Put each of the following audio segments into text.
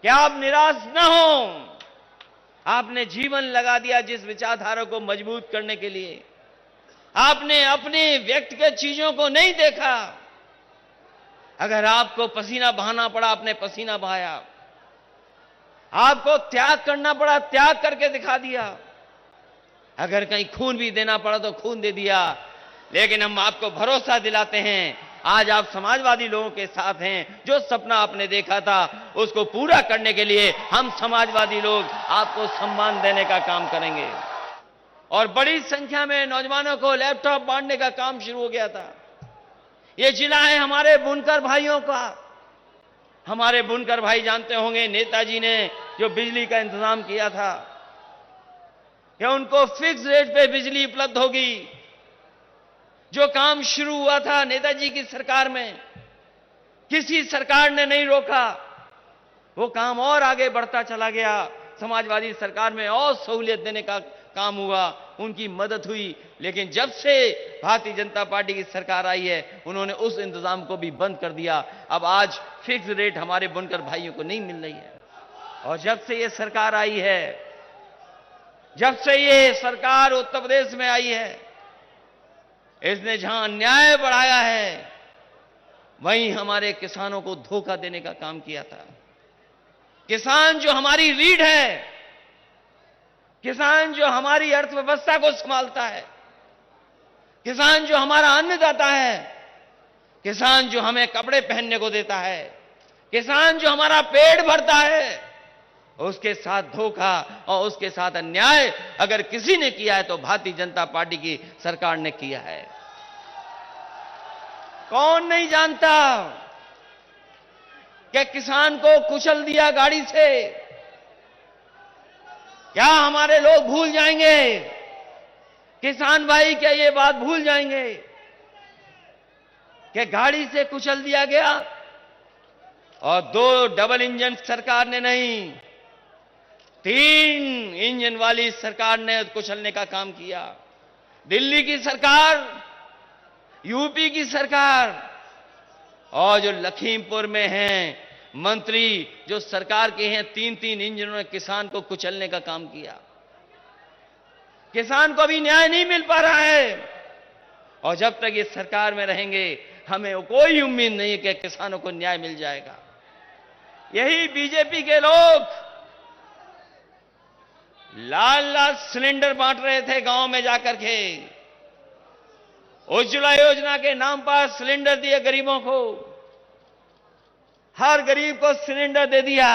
कि आप निराश न हो। आपने जीवन लगा दिया जिस विचारधारा को मजबूत करने के लिए। आपने अपने व्यक्तिगत चीजों को नहीं देखा। अगर आपको पसीना बहाना पड़ा, आपने पसीना बहाया। आपको त्याग करना पड़ा, त्याग करके दिखा दिया। अगर कहीं खून भी देना पड़ा तो खून दे दिया। लेकिन हम आपको भरोसा दिलाते हैं, आज आप समाजवादी लोगों के साथ हैं। जो सपना आपने देखा था उसको पूरा करने के लिए हम समाजवादी लोग आपको सम्मान देने का काम करेंगे। और बड़ी संख्या में नौजवानों को लैपटॉप बांटने का काम शुरू हो गया था। यह जिला है हमारे बुनकर भाइयों का। हमारे बुनकर भाई जानते होंगे, नेताजी ने जो बिजली का इंतजाम किया था कि उनको फिक्स रेट पे बिजली उपलब्ध होगी। जो काम शुरू हुआ था नेताजी की सरकार में, किसी सरकार ने नहीं रोका। वो काम और आगे बढ़ता चला गया। समाजवादी सरकार में और सहूलियत देने का काम हुआ, उनकी मदद हुई। लेकिन जब से भारतीय जनता पार्टी की सरकार आई है, उन्होंने उस इंतजाम को भी बंद कर दिया। अब आज फिक्स रेट हमारे बुनकर भाइयों को नहीं मिल रही है। और जब से ये सरकार आई है, जब से ये सरकार उत्तर प्रदेश में आई है, इसने जहां अन्याय बढ़ाया है, वहीं हमारे किसानों को धोखा देने का काम किया था। किसान जो हमारी रीढ़ है, किसान जो हमारी अर्थव्यवस्था को संभालता है, किसान जो हमारा अन्नदाता है, किसान जो हमें कपड़े पहनने को देता है, किसान जो हमारा पेट भरता है, उसके साथ धोखा और उसके साथ अन्याय अगर किसी ने किया है तो भारतीय जनता पार्टी की सरकार ने किया है। कौन नहीं जानता कि किसान को कुचल दिया गाड़ी से। क्या हमारे लोग भूल जाएंगे? किसान भाई क्या ये बात भूल जाएंगे कि गाड़ी से कुचल दिया गया? और 2 डबल इंजन सरकार ने नहीं, 3 इंजन वाली सरकार ने कुचलने का काम किया। दिल्ली की सरकार, यूपी की सरकार और जो लखीमपुर में हैं मंत्री, जो सरकार के हैं, 3-3 इंजनों ने किसान को कुचलने का काम किया। किसान को भी न्याय नहीं मिल पा रहा है। और जब तक ये सरकार में रहेंगे, हमें कोई उम्मीद नहीं है कि किसानों को न्याय मिल जाएगा। यही बीजेपी के लोग लाल सिलेंडर बांट रहे थे गांव में जाकर के। उज्ज्वला योजना के नाम पर सिलेंडर दिए गरीबों को, हर गरीब को सिलेंडर दे दिया।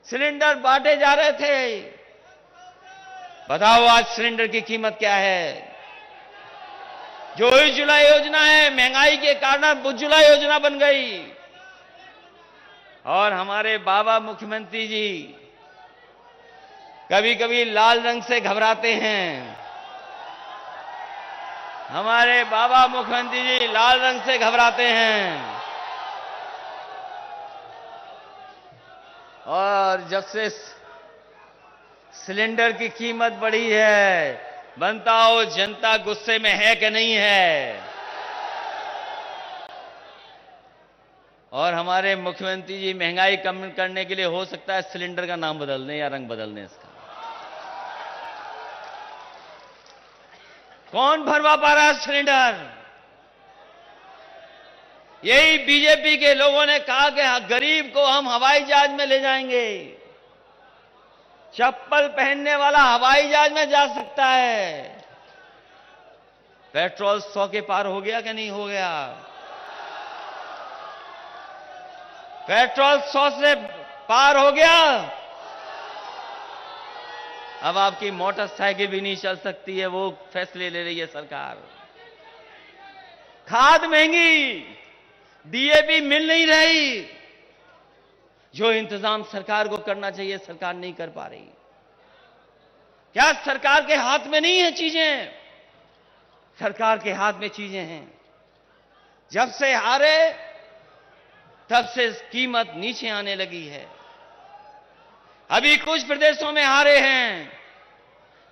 सिलेंडर बांटे जा रहे थे। बताओ आज सिलेंडर की कीमत क्या है? जो उज्ज्वला योजना है, महंगाई के कारण उज्ज्वला योजना बन गई। और हमारे बाबा मुख्यमंत्री जी कभी कभी लाल रंग से घबराते हैं। हमारे बाबा मुख्यमंत्री जी लाल रंग से घबराते हैं। और जब से सिलेंडर की कीमत बढ़ी है, बनता हो जनता गुस्से में है कि नहीं है? और हमारे मुख्यमंत्री जी महंगाई कम करने के लिए हो सकता है सिलेंडर का नाम बदल दें या रंग बदल दें इसका। कौन भरवा पा रहा है सिलेंडर? यही बीजेपी के लोगों ने कहा कि गरीब को हम हवाई जहाज में ले जाएंगे। चप्पल पहनने वाला हवाई जहाज में जा सकता है। पेट्रोल 100 के पार हो गया कि नहीं हो गया? पेट्रोल 100 से पार हो गया। अब आपकी मोटरसाइकिल भी नहीं चल सकती है, वो फैसले ले रही है सरकार। खाद महंगी, डीएपी मिल नहीं रही। जो इंतजाम सरकार को करना चाहिए सरकार नहीं कर पा रही। क्या सरकार के हाथ में नहीं है चीजें? सरकार के हाथ में चीजें हैं। जब से हारे तब से कीमत नीचे आने लगी है। अभी कुछ प्रदेशों में हारे हैं,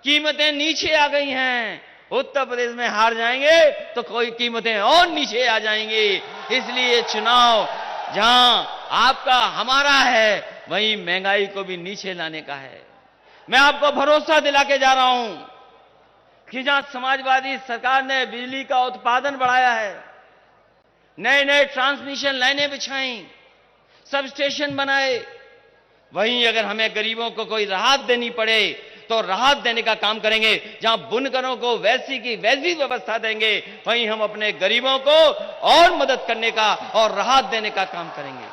कीमतें नीचे आ गई हैं। उत्तर प्रदेश में हार जाएंगे तो कोई कीमतें और नीचे आ जाएंगी। इसलिए चुनाव जहां आपका हमारा है, वहीं महंगाई को भी नीचे लाने का है। मैं आपको भरोसा दिला के जा रहा हूं कि जहां समाजवादी सरकार ने बिजली का उत्पादन बढ़ाया है, नए नए ट्रांसमिशन लाइनें बिछाई, सब स्टेशन बनाए, वहीं अगर हमें गरीबों को कोई राहत देनी पड़े तो राहत देने का काम करेंगे। जहां बुनकरों को वैसी की वैसी व्यवस्था देंगे, वहीं हम अपने गरीबों को और मदद करने का और राहत देने का काम करेंगे।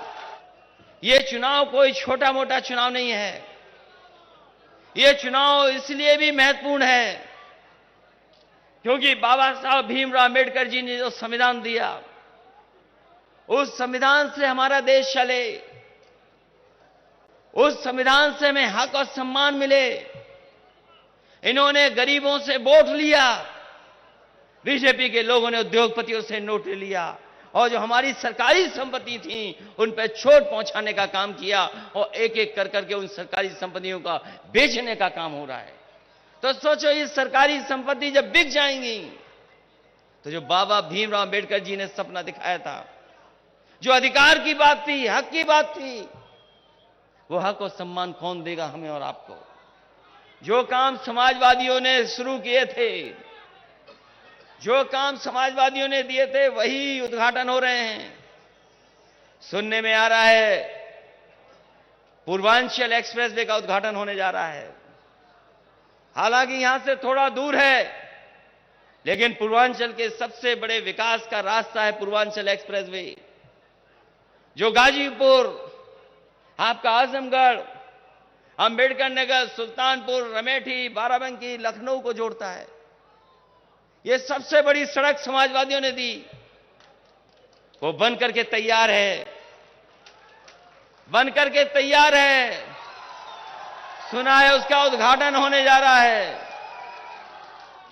ये चुनाव कोई छोटा मोटा चुनाव नहीं है। ये चुनाव इसलिए भी महत्वपूर्ण है क्योंकि बाबा साहब भीमराव अंबेडकर जी ने जो संविधान दिया, उस संविधान से हमारा देश चले, उस संविधान से हमें हक और सम्मान मिले। इन्होंने गरीबों से वोट लिया, बीजेपी के लोगों ने उद्योगपतियों से नोट लिया और जो हमारी सरकारी संपत्ति थी उन पर चोट पहुंचाने का काम किया और एक एक कर करके उन सरकारी संपत्तियों का बेचने का काम हो रहा है। तो सोचो, ये सरकारी संपत्ति जब बिक जाएंगी तो जो बाबा भीमराव अंबेडकर जी ने सपना दिखाया था, जो अधिकार की बात थी, हक की बात थी, वो हक और सम्मान कौन देगा हमें और आपको? जो काम समाजवादियों ने शुरू किए थे, जो काम समाजवादियों ने दिए थे, वही उद्घाटन हो रहे हैं। सुनने में आ रहा है पूर्वांचल एक्सप्रेसवे का उद्घाटन होने जा रहा है। हालांकि यहां से थोड़ा दूर है, लेकिन पूर्वांचल के सबसे बड़े विकास का रास्ता है पूर्वांचल एक्सप्रेसवे, जो गाजीपुर, आपका आजमगढ़, अंबेडकर नगर, सुल्तानपुर, रमेठी, बाराबंकी, लखनऊ को जोड़ता है। यह सबसे बड़ी सड़क समाजवादियों ने दी, वो बन करके तैयार है, बन करके तैयार है। सुना है उसका उद्घाटन होने जा रहा है।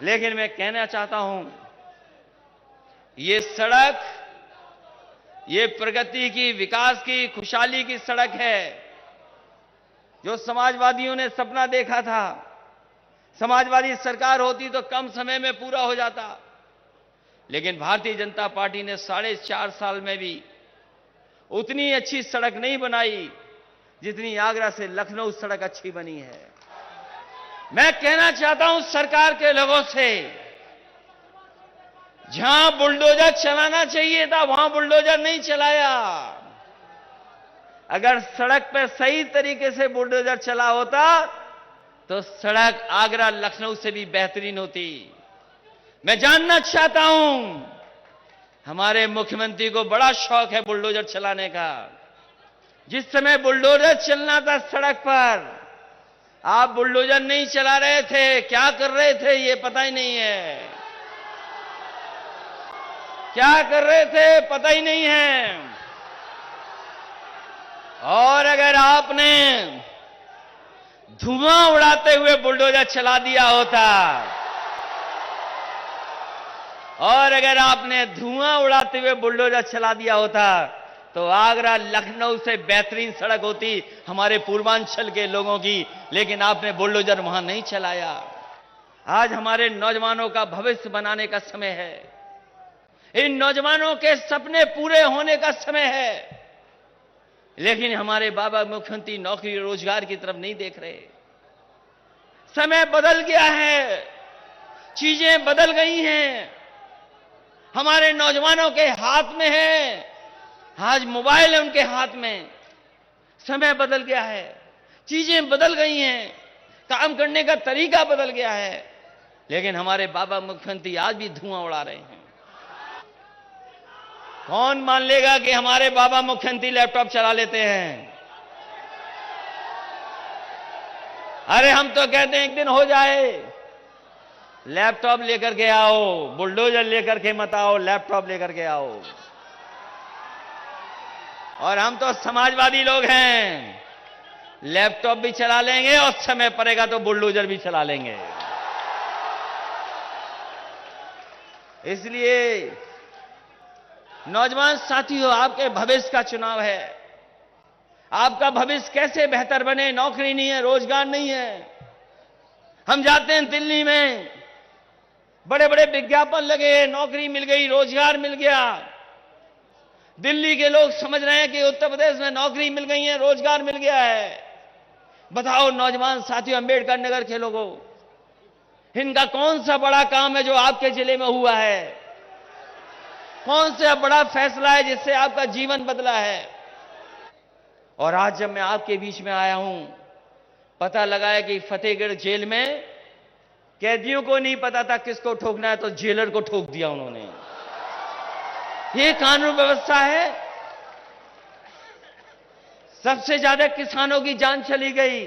लेकिन मैं कहना चाहता हूं, ये सड़क, ये प्रगति की, विकास की, खुशहाली की सड़क है जो समाजवादियों ने सपना देखा था। समाजवादी सरकार होती तो कम समय में पूरा हो जाता, लेकिन भारतीय जनता पार्टी ने 4.5 साल में भी उतनी अच्छी सड़क नहीं बनाई जितनी आगरा से लखनऊ सड़क अच्छी बनी है। मैं कहना चाहता हूं सरकार के लोगों से, जहां बुलडोजर चलाना चाहिए था वहां बुलडोजर नहीं चलाया। अगर सड़क पर सही तरीके से बुलडोजर चला होता तो सड़क आगरा लखनऊ से भी बेहतरीन होती। मैं जानना चाहता हूं, हमारे मुख्यमंत्री को बड़ा शौक है बुलडोजर चलाने का। जिस समय बुलडोजर चलना था सड़क पर, आप बुलडोजर नहीं चला रहे थे। क्या कर रहे थे ये पता ही नहीं है, क्या कर रहे थे पता ही नहीं है। और अगर आपने धुआं उड़ाते हुए बुलडोजर चला दिया होता, और अगर आपने धुआं उड़ाते हुए बुलडोजर चला दिया होता तो आगरा लखनऊ से बेहतरीन सड़क होती हमारे पूर्वांचल के लोगों की। लेकिन आपने बुलडोजर वहां नहीं चलाया। आज हमारे नौजवानों का भविष्य बनाने का समय है, इन नौजवानों के सपने पूरे होने का समय है। लेकिन हमारे बाबा मुख्यमंत्री नौकरी रोजगार की तरफ नहीं देख रहे। समय बदल गया है, चीजें बदल गई हैं, हमारे नौजवानों के हाथ में है, आज मोबाइल है उनके हाथ में। समय बदल गया है, चीजें बदल गई हैं, काम करने का तरीका बदल गया है। लेकिन हमारे बाबा मुख्यमंत्री आज भी धुआं उड़ा रहे हैं। कौन मान लेगा कि हमारे बाबा मुख्यमंत्री लैपटॉप चला लेते हैं? अरे हम तो कहते हैं एक दिन हो जाए, लैपटॉप लेकर के आओ, बुलडोजर लेकर के मत आओ, लैपटॉप लेकर के आओ। और हम तो समाजवादी लोग हैं, लैपटॉप भी चला लेंगे और समय पड़ेगा तो बुलडोजर भी चला लेंगे। इसलिए नौजवान साथियों, आपके भविष्य का चुनाव है। आपका भविष्य कैसे बेहतर बने? नौकरी नहीं है, रोजगार नहीं है। हम जाते हैं दिल्ली में, बड़े बड़े विज्ञापन लगे, नौकरी मिल गई, रोजगार मिल गया। दिल्ली के लोग समझ रहे हैं कि उत्तर प्रदेश में नौकरी मिल गई है, रोजगार मिल गया है। बताओ नौजवान साथियों, अंबेडकर नगर के लोगों, इनका कौन सा बड़ा काम है जो आपके जिले में हुआ है? कौन सा बड़ा फैसला है जिससे आपका जीवन बदला है? और आज जब मैं आपके बीच में आया हूं, पता लगा है कि फतेहगढ़ जेल में कैदियों को नहीं पता था किसको ठोकना है, तो जेलर को ठोक दिया उन्होंने। ये कानून व्यवस्था है। सबसे ज्यादा किसानों की जान चली गई,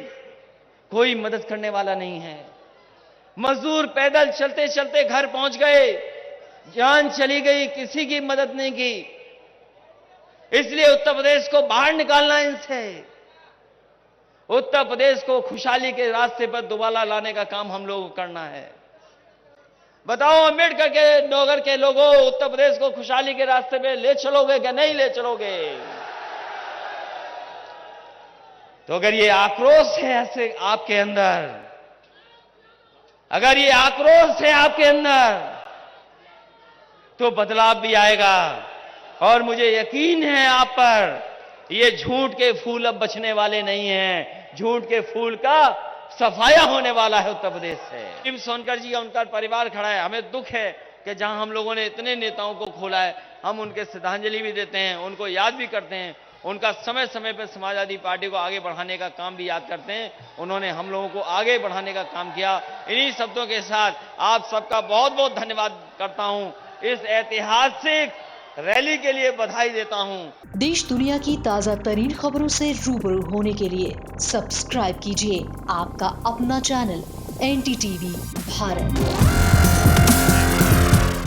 कोई मदद करने वाला नहीं है। मजदूर पैदल चलते चलते घर पहुंच गए, जान चली गई, किसी की मदद नहीं की। इसलिए उत्तर प्रदेश को बाहर निकालना है इनसे। उत्तर प्रदेश को खुशहाली के रास्ते पर दोबारा लाने का काम हम लोगों को करना है। बताओ अंबेडकर के नगर के लोगों, उत्तर प्रदेश को खुशहाली के रास्ते पे ले चलोगे क्या नहीं ले चलोगे? तो अगर ये आक्रोश है ऐसे आपके अंदर, अगर ये आक्रोश है आपके अंदर, तो बदलाव भी आएगा। और मुझे यकीन है आप पर, ये झूठ के फूल अब बचने वाले नहीं हैं। झूठ के फूल का सफाया होने वाला है उत्तर प्रदेश से। टीम सोनकर जी और उनका परिवार खड़ा है। हमें दुख है कि जहां हम लोगों ने इतने नेताओं को खोला है, हम उनके श्रद्धांजलि भी देते हैं, उनको याद भी करते हैं, उनका समय समय पर समाजवादी पार्टी को आगे बढ़ाने का काम भी याद करते हैं। उन्होंने हम लोगों को आगे बढ़ाने का काम किया। इन्हीं शब्दों के साथ आप सबका बहुत बहुत धन्यवाद करता हूं। इस ऐतिहासिक रैली के लिए बधाई देता हूं। देश दुनिया की ताजा तरीन खबरों से रूबरू होने के लिए सब्सक्राइब कीजिए आपका अपना चैनल NDTV भारत।